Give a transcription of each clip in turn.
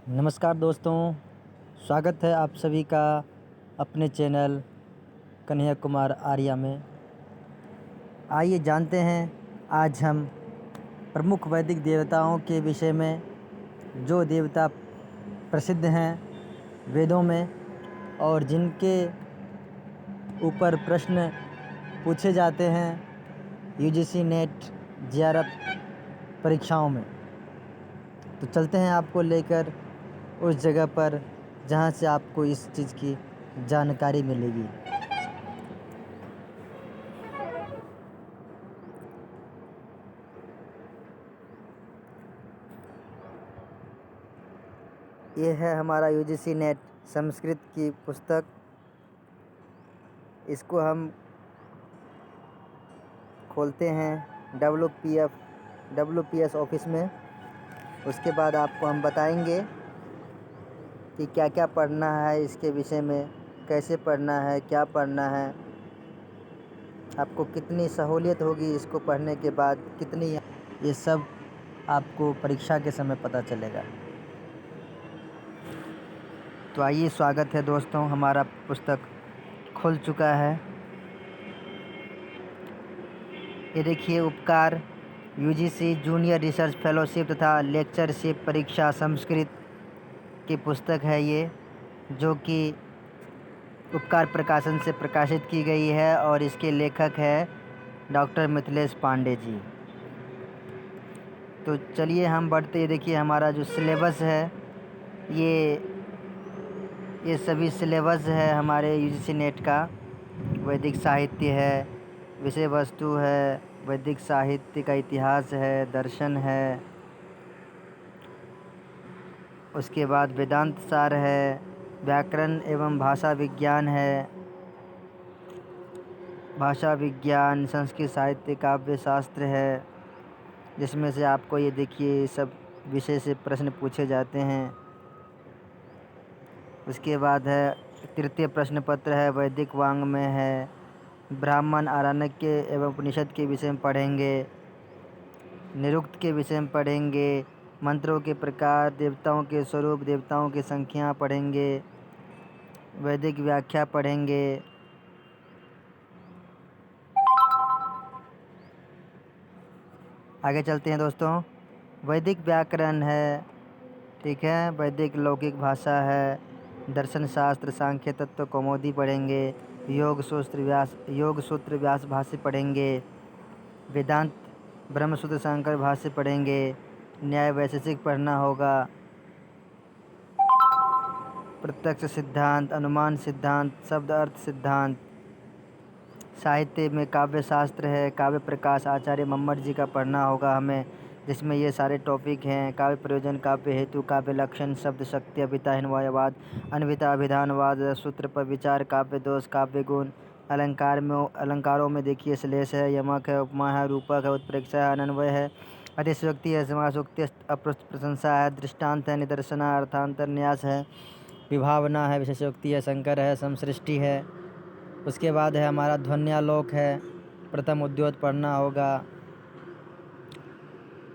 नमस्कार दोस्तों, स्वागत है आप सभी का अपने चैनल कन्हैया कुमार आर्या में। आइए जानते हैं आज हम प्रमुख वैदिक देवताओं के विषय में, जो देवता प्रसिद्ध हैं वेदों में और जिनके ऊपर प्रश्न पूछे जाते हैं यूजीसी नेट जेआरएफ परीक्षाओं में। तो चलते हैं आपको लेकर उस जगह पर जहाँ से आपको इस चीज़ की जानकारी मिलेगी। ये है हमारा यूजीसी नेट संस्कृत की पुस्तक। इसको हम खोलते हैं डब्ल्यूपीएस ऑफिस में। उसके बाद आपको हम बताएंगे कि क्या क्या पढ़ना है इसके विषय में, कैसे पढ़ना है, क्या पढ़ना है, आपको कितनी सहूलियत होगी इसको पढ़ने के बाद, कितनी, ये सब आपको परीक्षा के समय पता चलेगा। तो आइए, स्वागत है दोस्तों, हमारा पुस्तक खुल चुका है। ये देखिए, उपकार यूजीसी जूनियर रिसर्च फेलोशिप तथा लेक्चरशिप परीक्षा संस्कृत की पुस्तक है ये, जो कि उपकार प्रकाशन से प्रकाशित की गई है और इसके लेखक है डॉक्टर मिथिलेश पांडे जी। तो चलिए हम बढ़ते। देखिए, हमारा जो सिलेबस है ये सभी सिलेबस है हमारे यूजीसी नेट का। वैदिक साहित्य है, विषय वस्तु है, वैदिक साहित्य का इतिहास है, दर्शन है, उसके बाद वेदांत सार है, व्याकरण एवं भाषा विज्ञान है, भाषा विज्ञान, संस्कृत साहित्य, काव्य शास्त्र है, जिसमें से आपको ये देखिए सब विषय से प्रश्न पूछे जाते हैं। उसके बाद है तृतीय प्रश्न पत्र है, वैदिक वाङ्मय है, ब्राह्मण, आरण्यक एवं उपनिषद के विषय में पढ़ेंगे, निरुक्त के विषय में पढ़ेंगे, मंत्रों के प्रकार, देवताओं के स्वरूप, देवताओं की संख्या पढ़ेंगे, वैदिक व्याख्या पढ़ेंगे। आगे चलते हैं दोस्तों। वैदिक व्याकरण है, ठीक है, वैदिक लौकिक भाषा है, दर्शन शास्त्र, सांख्य तत्व, कौमुदी पढ़ेंगे, योग सूत्र व्यास भाष्य पढ़ेंगे, वेदांत ब्रह्मसूत्र शंकर भाष्य पढ़ेंगे, न्याय वैशेषिक पढ़ना होगा, प्रत्यक्ष सिद्धांत, अनुमान सिद्धांत, शब्द अर्थ सिद्धांत। साहित्य में काव्य शास्त्र है, काव्य प्रकाश आचार्य मम्मट जी का पढ़ना होगा हमें, जिसमें ये सारे टॉपिक हैं। काव्य प्रयोजन, काव्य हेतु, काव्य लक्षण, शब्द शक्ति, अभिता हिन्वयवाद, अन्विता अभिधानवाद, सूत्र पर विचार, काव्य दोष, काव्य गुण, अलंकारों में देखिए श्लेष है, यमक है, उपमा है, रूपक है, उत्प्रेक्षा है, अनन्वय है, अतिशयोक्ति है, समासोक्ति, प्रशंसा है, दृष्टांत है, निदर्शना, अर्थांतर, न्यास है, विभावना है, विशेषोक्ति है, संकर है, समसृष्टि है। उसके बाद है हमारा ध्वन्यालोक है, प्रथम उद्योत पढ़ना होगा।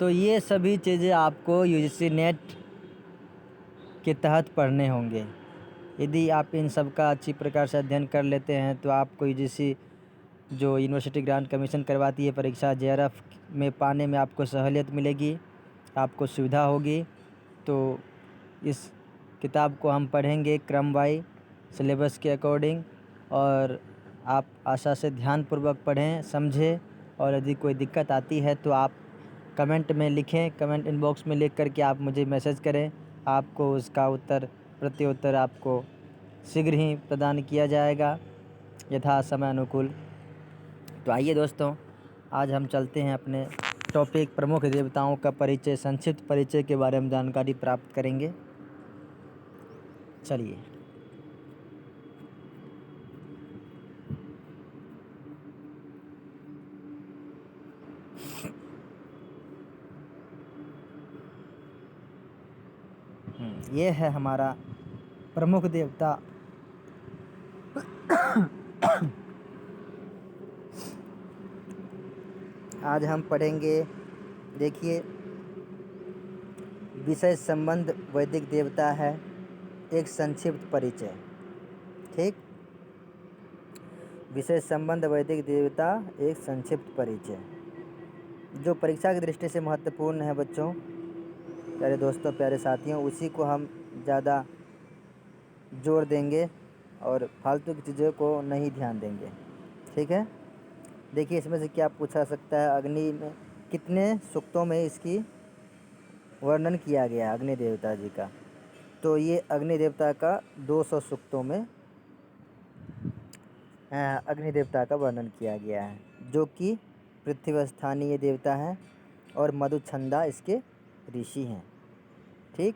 तो ये सभी चीज़ें आपको यूजीसी नेट के तहत पढ़ने होंगे। यदि आप इन सब का अच्छी प्रकार से अध्ययन कर लेते हैं तो आपको यूजीसी जो यूनिवर्सिटी ग्रांट कमीशन करवाती है परीक्षा जेआरएफ में पाने में आपको सहूलियत मिलेगी, आपको सुविधा होगी। तो इस किताब को हम पढ़ेंगे क्रमवाई सिलेबस के अकॉर्डिंग, और आप आशा से ध्यानपूर्वक पढ़ें, समझें, और यदि कोई दिक्कत आती है तो आप कमेंट में लिखें, कमेंट इनबॉक्स में लिख करके आप मुझे मैसेज करें। आपको उसका प्रत्युत्तर आपको शीघ्र ही प्रदान किया जाएगा यथा समय अनुकूल। तो आइए दोस्तों, आज हम चलते हैं अपने टॉपिक प्रमुख देवताओं का परिचय, संक्षिप्त परिचय के बारे में जानकारी प्राप्त करेंगे। चलिए। ये है हमारा प्रमुख देवता। आज हम पढ़ेंगे, देखिए, विषय संबंध वैदिक देवता है, एक संक्षिप्त परिचय। ठीक, विषय संबंध वैदिक देवता, एक संक्षिप्त परिचय। जो परीक्षा की दृष्टि से महत्वपूर्ण है बच्चों, प्यारे दोस्तों, प्यारे साथियों, उसी को हम ज़्यादा जोर देंगे और फालतू की चीज़ों को नहीं ध्यान देंगे। ठीक है, देखिए इसमें से क्या पूछा सकता है। अग्नि में कितने सूक्तों में इसकी वर्णन किया गया है अग्नि देवता जी का? तो ये अग्नि देवता का 200 सूक्तों में अग्नि देवता का वर्णन किया गया है, जो कि पृथ्वी स्थानीय देवता हैं और मधुछंदा इसके ऋषि हैं। ठीक,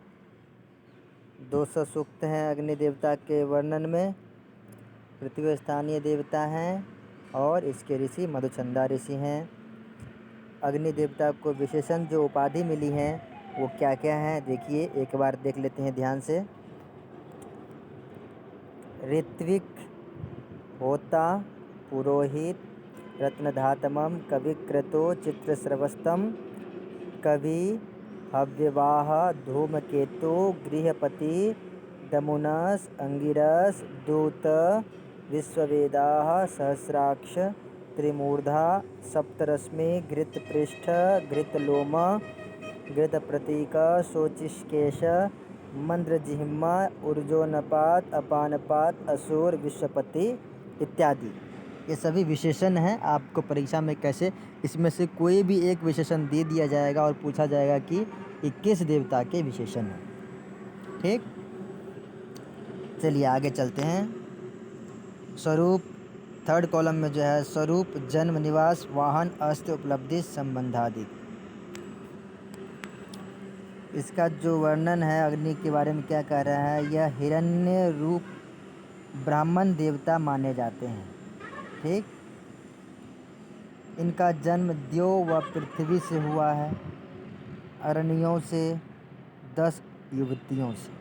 200 सूक्त हैं अग्नि देवता के वर्णन में, पृथ्वी स्थानीय देवता हैं और इसके ऋषि मधुछंदा ऋषि हैं। अग्नि देवता को विशेषण जो उपाधि मिली हैं वो क्या क्या हैं, देखिए एक बार देख लेते हैं ध्यान से। ऋत्विक, होता, पुरोहित, रत्नधातमम, कविक्रतो, चित्रस्रवस्तम, कवि, हव्यवाह, धूमकेतु, गृहपति, दमुनस, अंगिरस, दूत, विश्ववेदाः, सहस्राक्ष, त्रिमूर्धा, सप्तरश्मि, घृतपृष्ठ, घृतलोम, घृतप्रतीक, शोचिष्केश, मंद्रजिह्मा, ऊर्जोनपात, अपानपात, असुर, विश्वपति इत्यादि। ये सभी विशेषण हैं। आपको परीक्षा में कैसे इसमें से कोई भी एक विशेषण दे दिया जाएगा और पूछा जाएगा कि ये किस देवता के विशेषण हैं। ठीक, चलिए आगे चलते हैं। स्वरूप, थर्ड कॉलम में जो है स्वरूप, जन्म, निवास, वाहन, अस्त्र, उपलब्धि, संबंधादि। इसका जो वर्णन है अग्नि के बारे में क्या कह रहा है, यह हिरण्य रूप ब्राह्मण देवता माने जाते हैं। ठीक, इनका जन्म द्यौ व पृथ्वी से हुआ है, अरण्यों से, 10 युवतियों से,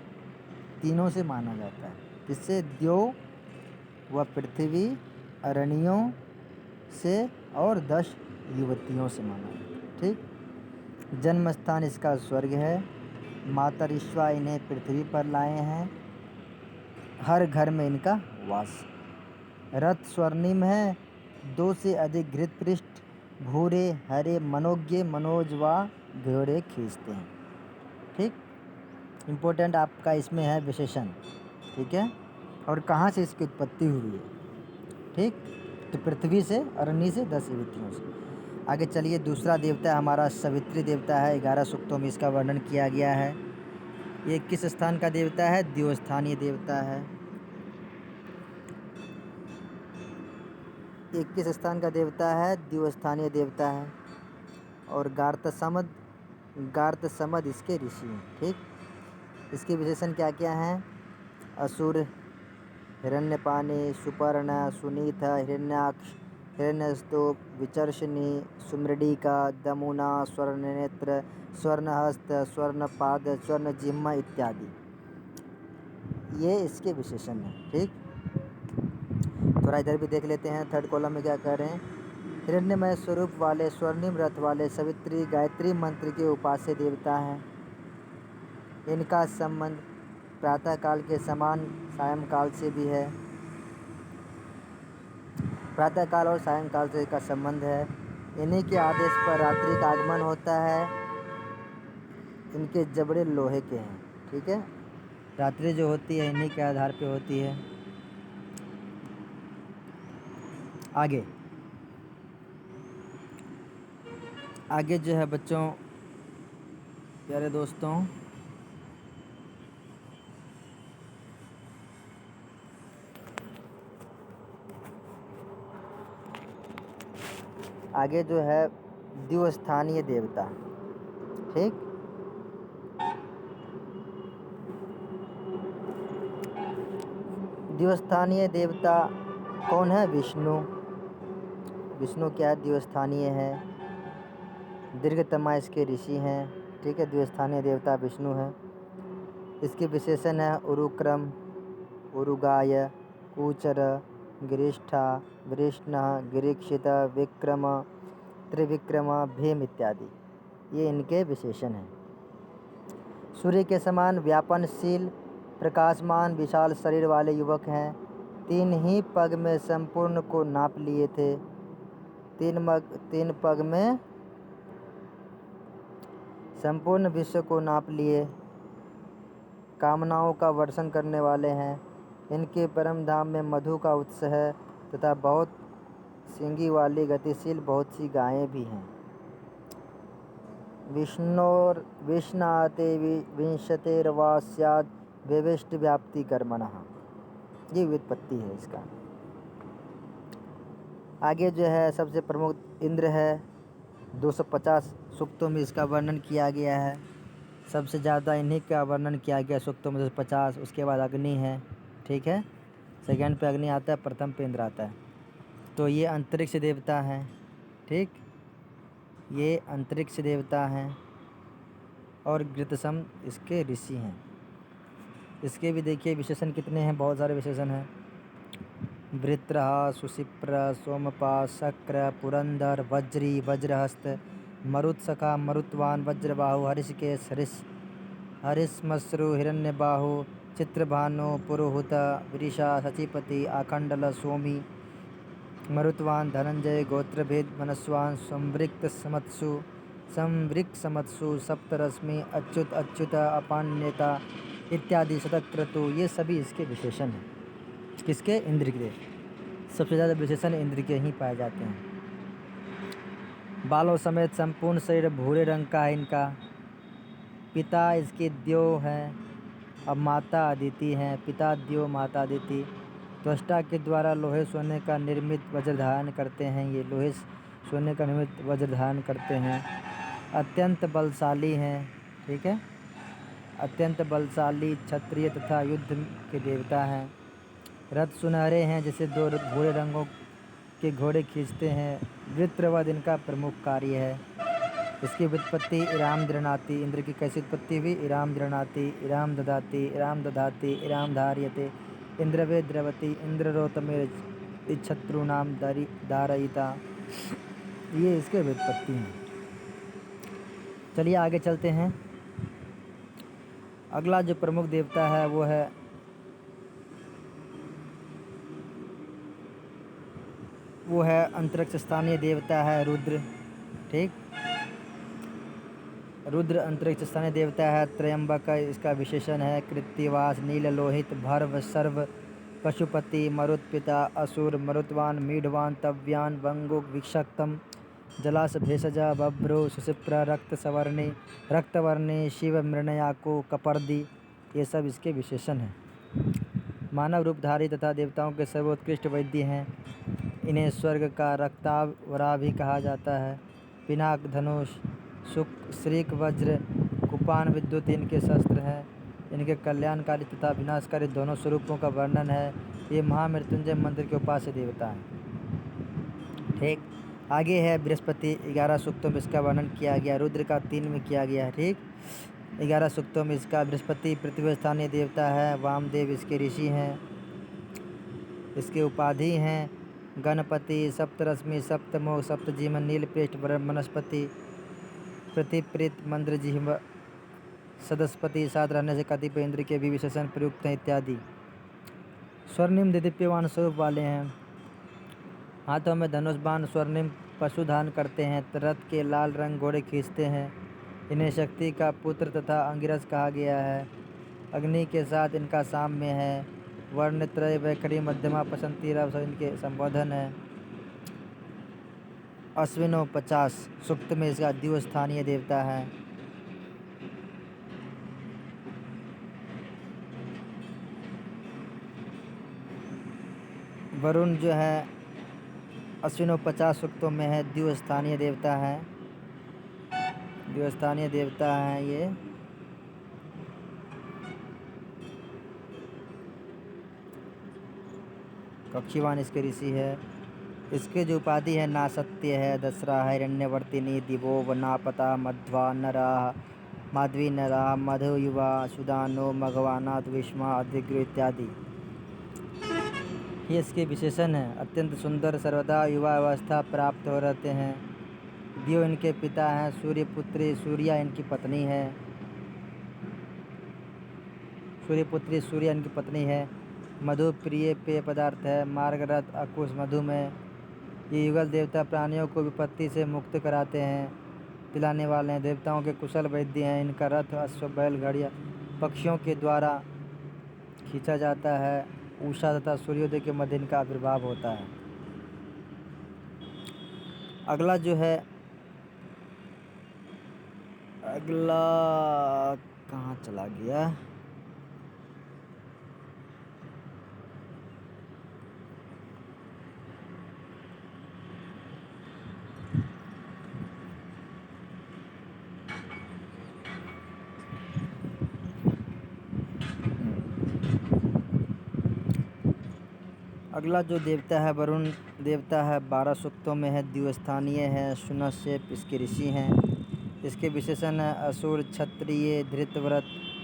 तीनों से माना जाता है। इससे द्यौ व पृथ्वी, अरण्यों से और 10 युवतियों से माना जाता है। ठीक, जन्म स्थान इसका स्वर्ग है, माता ऋष्वा इन्हें पृथ्वी पर लाए हैं, हर घर में इनका वास। रथ स्वर्णिम है, 2 से अधिक घृतपृष्ठ, भूरे, हरे, मनोज्ञ, मनोज व घोड़े खींचते हैं। ठीक, इम्पोर्टेंट आपका इसमें है विशेषण। ठीक है, और कहाँ से इसकी उत्पत्ति हुई है। ठीक, तो पृथ्वी से, अरण्य से, 10 युवतियों से। आगे चलिए, दूसरा देवता हमारा सवित्री देवता है, 11 सूक्तों में इसका वर्णन किया गया है। ये किस स्थान का देवता है? द्योस्थानीय देवता है। 21 स्थान का देवता है, द्योस्थानीय देवता है। और गार्तसमद इसके ऋषि हैं। ठीक, इसके विशेषण क्या क्या हैं? असुर, हिरण्यपाणी, सुपर्ण, सुनीत, हिरण्याक्ष, हिरण्यस्तूप, विचर्षणी, सुमृडिका, दमुना, स्वर्णनेत्र, स्वर्णहस्त, स्वर्णपाद, स्वर्णजिह्वा इत्यादि। ये इसके विशेषण हैं। ठीक, थोड़ा इधर भी देख लेते हैं। थर्ड कॉलम में क्या कह रहे हैं? हिरण्यमय स्वरूप वाले, स्वर्णिम रथ वाले सवित्री गायत्री मंत्र के उपास्य देवता हैं। इनका संबंध प्रातःकाल के समान सायंकाल से भी है। प्रातःकाल और सायंकाल से का संबंध है। इन्हीं के आदेश पर रात्रि का आगमन होता है। इनके जबड़े लोहे के हैं। ठीक है, रात्रि जो होती है इन्हीं के आधार पे होती है। आगे जो है बच्चों, प्यारे दोस्तों, आगे जो है द्विस्थानीय देवता। ठीक, द्विस्थानीय देवता कौन है? विष्णु। विष्णु क्या है? द्विस्थानीय है। दीर्घतमा इसके ऋषि हैं। ठीक है, द्विस्थानीय देवता विष्णु है। इसके विशेषण है उरुक्रम, उरुगाय, कूचर, गिरिष्ठा, वृष्ण, गिरीक्षित, विक्रम, त्रिविक्रम, भीम इत्यादि। ये इनके विशेषण हैं। सूर्य के समान व्यापनशील, प्रकाशमान, विशाल शरीर वाले युवक हैं। 3 ही पग में संपूर्ण को नाप लिए थे। 3 पग में संपूर्ण विश्व को नाप लिए। कामनाओं का वर्षण करने वाले हैं। इनके परम धाम में मधु का उत्स है तथा बहुत सींगी वाली गतिशील बहुत सी गायें भी हैं। विष्णाते विंशतेर्वा स्याद् वेवेष्ट व्याप्ति कर्मणः। ये व्युत्पत्ति है इसका। आगे जो है सबसे प्रमुख इंद्र है। 250 सूक्तों में इसका वर्णन किया गया है। सबसे ज़्यादा इन्हीं का वर्णन किया गया सूक्तों में 250। उसके बाद अग्नि है, ठीक है। सेकंड पे अग्नि आता है, प्रथम पे इंद्र आता है। तो ये अंतरिक्ष देवता हैं, ठीक। ये अंतरिक्ष देवता हैं और गृतसम इसके ऋषि हैं। इसके भी देखिए विशेषण कितने हैं, बहुत सारे विशेषण हैं। वृत्रः, सुशिप्र, सोमपा, शक्र, पुरंदर, वज्री, वज्रहस्त, मरुत्सखा, मरुत्वान, वज्रबाहु, हरिषकेश, हरिश्मश्रु, हिरण्यबाहु, चित्रभानु, पुरोहुत, वृषा, सचिपति, आखंडल, सोमी, मरुत्वान, धनंजय, गोत्रभेद, मनस्वान, संवृक् समत्सु, सप्तरश्मि, अच्युत, अपान्यता इत्यादि, शतक्रतु, ये सभी इसके विशेषण हैं। किसके? इंद्र के। सबसे ज़्यादा विशेषण इंद्र के ही पाए जाते हैं। बालों समेत संपूर्ण शरीर भूरे रंग का है इनका। पिता इसके द्यो हैं, अब माता अदिति हैं। पिता द्यो, माता अदिति। त्वष्टा के द्वारा लोहे सोने का निर्मित वज्र धारण करते हैं। ये लोहे सोने का निर्मित वज्र धारण करते हैं। अत्यंत बलशाली हैं, ठीक है। अत्यंत बलशाली, क्षत्रिय तथा युद्ध के देवता हैं। रथ सुनहरे हैं, जैसे 2 भूरे रंगों के घोड़े खींचते हैं। वृत्रवध इनका प्रमुख कार्य है। इसकी व्युत्पत्ति इराम दृणाति। इंद्र की कैसी उत्पत्ति हुई? इराम दृणाति, इराम ददाति, इराम दधाति, इराम धार्यते, इंद्रवे द्रवति, इंद्ररोतमे इच्छत्रूणाम धारयिता। ये इसके व्युत्पत्ति हैं। चलिए आगे चलते हैं। अगला जो प्रमुख देवता है वो है अंतरिक्ष स्थानीय देवता है रुद्र, ठीक। रुद्र अंतरिक्ष स्थानीय देवता है। त्रयंबक इसका विशेषण है। कृत्तिवास, नील लोहित, भर्व, सर्व, पशुपति, मरुत्पिता, असुर, मरुत्वान, मीढवान, तव्यान, वंगुक, विक्षक्तम, जलास, भेषजा, बभ्रो, सुशिप्र, रक्तवर्णी, शिव, मृणयाको, कपर्दी, ये सब इसके विशेषण हैं। मानव रूपधारी तथा देवताओं के सर्वोत्कृष्ट वैद्य हैं। इन्हें स्वर्ग का रक्तावरा भी कहा जाता है। पिनाक, धनुष, श्रीक, वज्र, कुपान, विद्युत इनके शस्त्र हैं। इनके कल्याणकारी तथा विनाशकारी दोनों स्वरूपों का वर्णन है। ये महामृत्युंजय मंत्र के उपास्य देवता हैं, ठीक। आगे है बृहस्पति। 11 सूक्तों में इसका वर्णन किया गया। रुद्र का 3 में किया गया है, ठीक। 11 सूक्तों में इसका बृहस्पति पृथ्वी स्थानीय देवता है। वामदेव इसके ऋषि हैं। इसके उपाधि हैं गणपति, सप्तरश्मि, सप्तमोह, सप्तजीवन, नीलपृष्ठ, वनस्पति, प्रतिप्रीत, मंद्रजिह्व, सदस्पति। साथ रहने से कतिपय इंद्र के भी विशेषण प्रयुक्त हैं इत्यादि। स्वर्णिम दिव्यमान स्वरूप वाले हैं। हाथों में धनुष बाण, स्वर्णिम पशु धारण करते हैं। रथ के लाल रंग घोड़े खींचते हैं। इन्हें शक्ति का पुत्र तथा अंगिरस कहा गया है। अग्नि के साथ इनका साम्य है। वर्णत्रय, वैखरी, मध्यमा, पसंती, रव इनके संबोधन है। अश्विनो 50 सूक्त में इसका द्वितीय स्थानीय देवता है। वरुण जो है अश्विनो 50 सूक्तों में है, द्वितीय स्थानीय देवता है। द्वितीय स्थानीय देवता है ये। कक्षीवान इसके ऋषि है। इसके जो उपाधि है नासत्य है, दसरा है, हिरण्यवर्तिनी, दिवो, वनापता, मध्वा, नरा, माधवी, नरा, मधु, युवा, सुदानो, मघवानाथ, विष्मा, अधिग्र इत्यादि ये इसके विशेषण हैं। अत्यंत सुंदर, सर्वदा युवा अवस्था प्राप्त हो रहते हैं। दियो इनके पिता हैं। सूर्यपुत्री, सूर्या इनकी पत्नी है। सूर्यपुत्री सूर्य इनकी पत्नी है। मधु प्रिय पेय पदार्थ है। मार्गरथ अकुश मधुमेह। ये युगल देवता प्राणियों को विपत्ति से मुक्त कराते हैं, पिलाने वाले हैं, देवताओं के कुशल वैद्य हैं। इनका रथ अश्व बैल घड़िया पक्षियों के द्वारा खींचा जाता है। उषा तथा सूर्योदय के मध्य इनका आविर्भाव होता है। अगला जो है, अगला कहाँ चला गया? अगला जो देवता है वरुण देवता है। 12 सूक्तों में है, द्विस्थानीय है, शुनश्य इसके ऋषि हैं। इसके विशेषण है असुर, क्षत्रिय, धृतव्रत,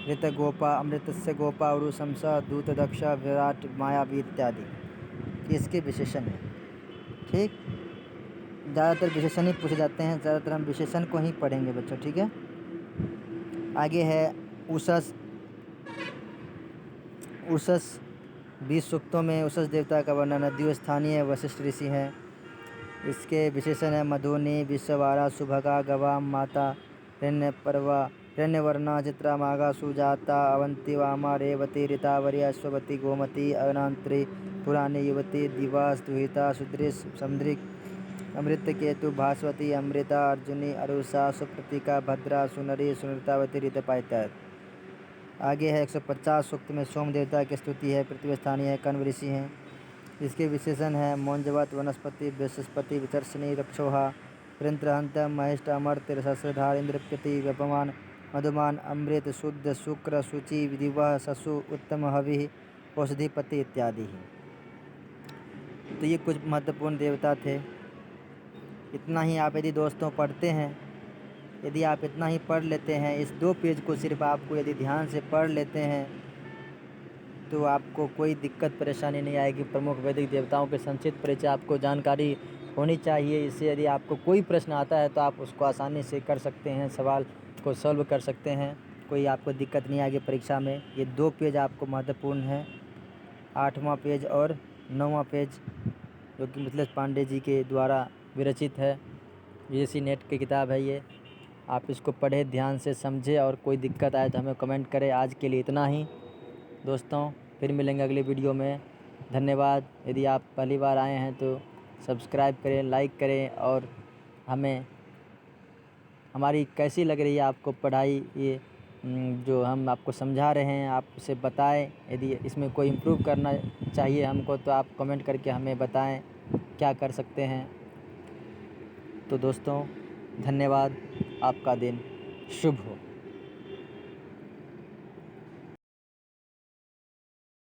ऋतगोपा, अमृतस्य गोपा, उरुशंसा, दूत दक्ष, विराट, मायावी इत्यादि इसके विशेषण हैं। ठीक, ज़्यादातर विशेषण ही पूछे जाते हैं, ज़्यादातर हम विशेषण को ही पढ़ेंगे बच्चों। ठीक है, आगे है उषस। उषस 20 सूक्तों में उषस देवता का वर्णन है। द्विस्थानीय वशिष्ठ ऋषि हैं। इसके विशेषण है मधुनी, विश्ववारा, सुभगा, गवाम, माता, हिरण्यपर्वा, हिरण्यवर्णा, चित्रा, मागा, सुजाता, अवंती, वामा, रेवती, ऋतावरी, अश्ववती, गोमती, अनांत्री, पुरानी, युवती, दिवास, दुहिता, सुदृश, समुद्रिक, अमृतकेतु, भास्वती, अमृता, अर्जुनी, अरुषा, सुप्रतिका, भद्रा, सुनरी, सुनृतावती, ऋतपा इत्यादि। आगे है 150 सूक्त में सोम देवता की स्तुति है। पृथ्वी स्थानीय है, कण्व ऋषि हैं। इसके विशेषण है मौंजवत, वनस्पति, बृहस्पति, विचर्षणी, रक्षोहा, पृंत्रहंत, महिष्ठ, अमर्त्य, सहस्रधार, इंद्रप्रति, व्यपमान, मधुमान, अमृत, शुद्ध, शुक्र, शुचि, दिवह, शशु, उत्तम, हवि, औषधिपति इत्यादि। तो ये कुछ महत्वपूर्ण देवता थे। इतना ही आप यदि दोस्तों पढ़ते हैं, यदि आप इतना ही पढ़ लेते हैं, इस 2 पेज को सिर्फ आपको यदि ध्यान से पढ़ लेते हैं तो आपको कोई दिक्कत परेशानी नहीं आएगी। प्रमुख वैदिक देवताओं के संक्षिप्त परिचय आपको जानकारी होनी चाहिए। इससे यदि आपको कोई प्रश्न आता है तो आप उसको आसानी से कर सकते हैं, सवाल को सॉल्व कर सकते हैं, कोई आपको दिक्कत नहीं आएगी परीक्षा में। ये 2 पेज आपको महत्वपूर्ण है, 8वां पेज और 9वां पेज, जो कि मिथिलेश पांडे जी के द्वारा विरचित है। यूजीसी नेट की किताब है ये। आप इसको पढ़ें, ध्यान से समझें, और कोई दिक्कत आए तो हमें कमेंट करें। आज के लिए इतना ही दोस्तों, फिर मिलेंगे अगले वीडियो में। धन्यवाद। यदि आप पहली बार आए हैं तो सब्सक्राइब करें, लाइक करें, और हमें हमारी कैसी लग रही है आपको पढ़ाई, ये जो हम आपको समझा रहे हैं, आप उसे बताएं। यदि इसमें कोई इम्प्रूव करना चाहिए हमको तो आप कमेंट करके हमें बताएं क्या कर सकते हैं। तो दोस्तों धन्यवाद, आपका दिन शुभ हो।